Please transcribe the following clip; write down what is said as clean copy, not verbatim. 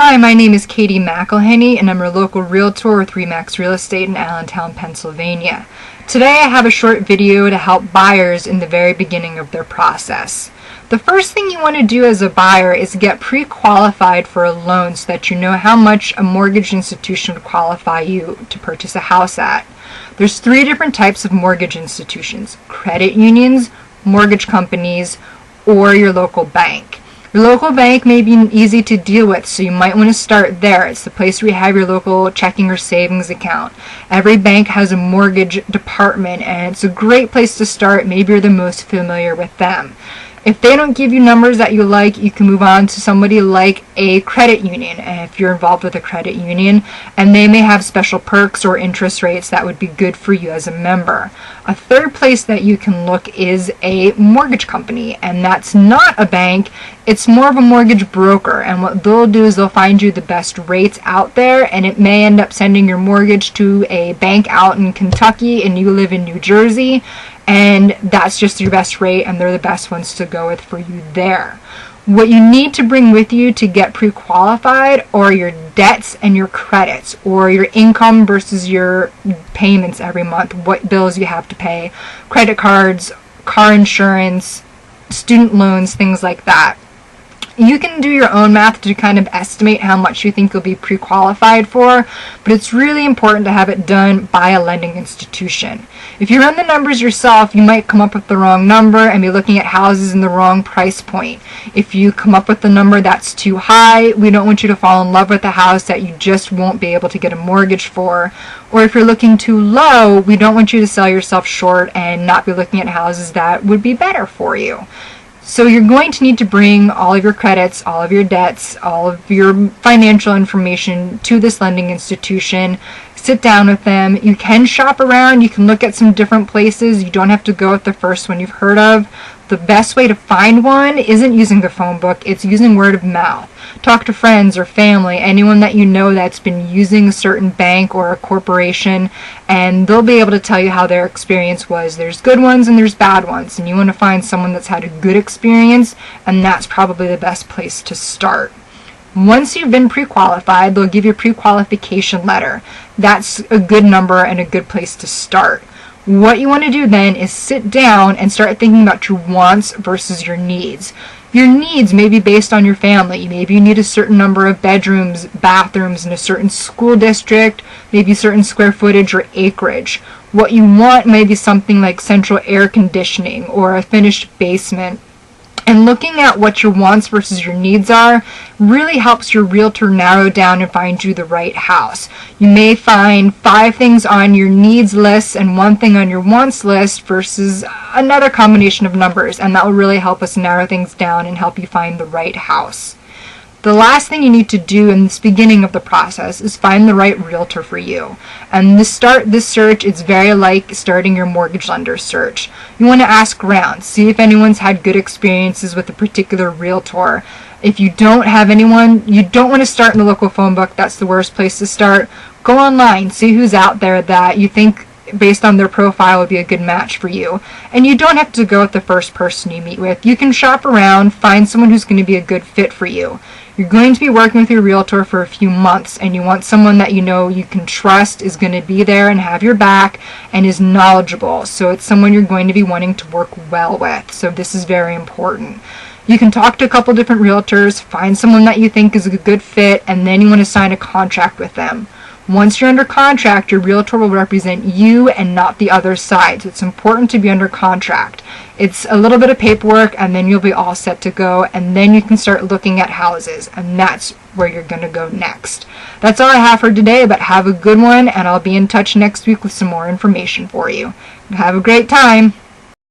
Hi, my name is Katie McElhenney, and I'm your local realtor with RE/MAX Real Estate in Allentown, Pennsylvania. Today I have a short video to help buyers in the very beginning of their process. The first thing you want to do as a buyer is get pre-qualified for a loan so that you know how much a mortgage institution would qualify you to purchase a house at. There's three different types of mortgage institutions: credit unions, mortgage companies, or your local bank. Your local bank may be easy to deal with, so you might want to start there. It's the place where you have your local checking or savings account. Every bank has a mortgage department, and it's a great place to start. Maybe you're the most familiar with them. If they don't give you numbers that you like, you can move on to somebody like a credit union, if you're involved with a credit union, and they may have special perks or interest rates that would be good for you as a member. A third place that you can look is a mortgage company, and that's not a bank. It's more of a mortgage broker, and what they'll do is they'll find you the best rates out there, and it may end up sending your mortgage to a bank out in Kentucky and you live in New Jersey, and that's just your best rate, and they're the best ones to go with for you there. What you need to bring with you to get pre-qualified are your debts and your credits, or your income versus your payments every month, what bills you have to pay, credit cards, car insurance, student loans, things like that. You can do your own math to kind of estimate how much you think you'll be pre-qualified for, but it's really important to have it done by a lending institution. If you run the numbers yourself, you might come up with the wrong number and be looking at houses in the wrong price point. If you come up with a number that's too high, we don't want you to fall in love with a house that you just won't be able to get a mortgage for. Or if you're looking too low, we don't want you to sell yourself short and not be looking at houses that would be better for you. So you're going to need to bring all of your credits, all of your debts, all of your financial information to this lending institution. Sit down with them. You can shop around. You can look at some different places. You don't have to go with the first one you've heard of. The best way to find one isn't using the phone book. It's using word of mouth. Talk to friends or family, anyone that you know that's been using a certain bank or a corporation, and they'll be able to tell you how their experience was. There's good ones and there's bad ones, and you want to find someone that's had a good experience, and that's probably the best place to start. Once you've been pre-qualified, they'll give you a pre-qualification letter. That's a good number and a good place to start. What you want to do then is sit down and start thinking about your wants versus your needs. Your needs may be based on your family. Maybe you need a certain number of bedrooms, bathrooms in a certain school district, maybe certain square footage or acreage. What you want may be something like central air conditioning or a finished basement. And looking at what your wants versus your needs are really helps your realtor narrow down and find you the right house. You may find 5 things on your needs list and 1 thing on your wants list versus another combination of numbers, and that will really help us narrow things down and help you find the right house. The last thing you need to do in this beginning of the process is find the right realtor for you. And to start this search, it's very like starting your mortgage lender search. You want to ask around, see if anyone's had good experiences with a particular realtor. If you don't have anyone, you don't want to start in the local phone book. That's the worst place to start. Go online, see who's out there that you think based on their profile would be a good match for you. And you don't have to go with the first person you meet with. You can shop around, find someone who's going to be a good fit for you. You're going to be working with your realtor for a few months, and you want someone that you know you can trust is going to be there and have your back and is knowledgeable. So it's someone you're going to be wanting to work well with. So this is very important. You can talk to a couple different realtors, find someone that you think is a good fit, and then you want to sign a contract with them. Once you're under contract, your realtor will represent you and not the other side. So it's important to be under contract. It's a little bit of paperwork, and then you'll be all set to go, and then you can start looking at houses, and that's where you're going to go next. That's all I have for today, but have a good one, and I'll be in touch next week with some more information for you. Have a great time.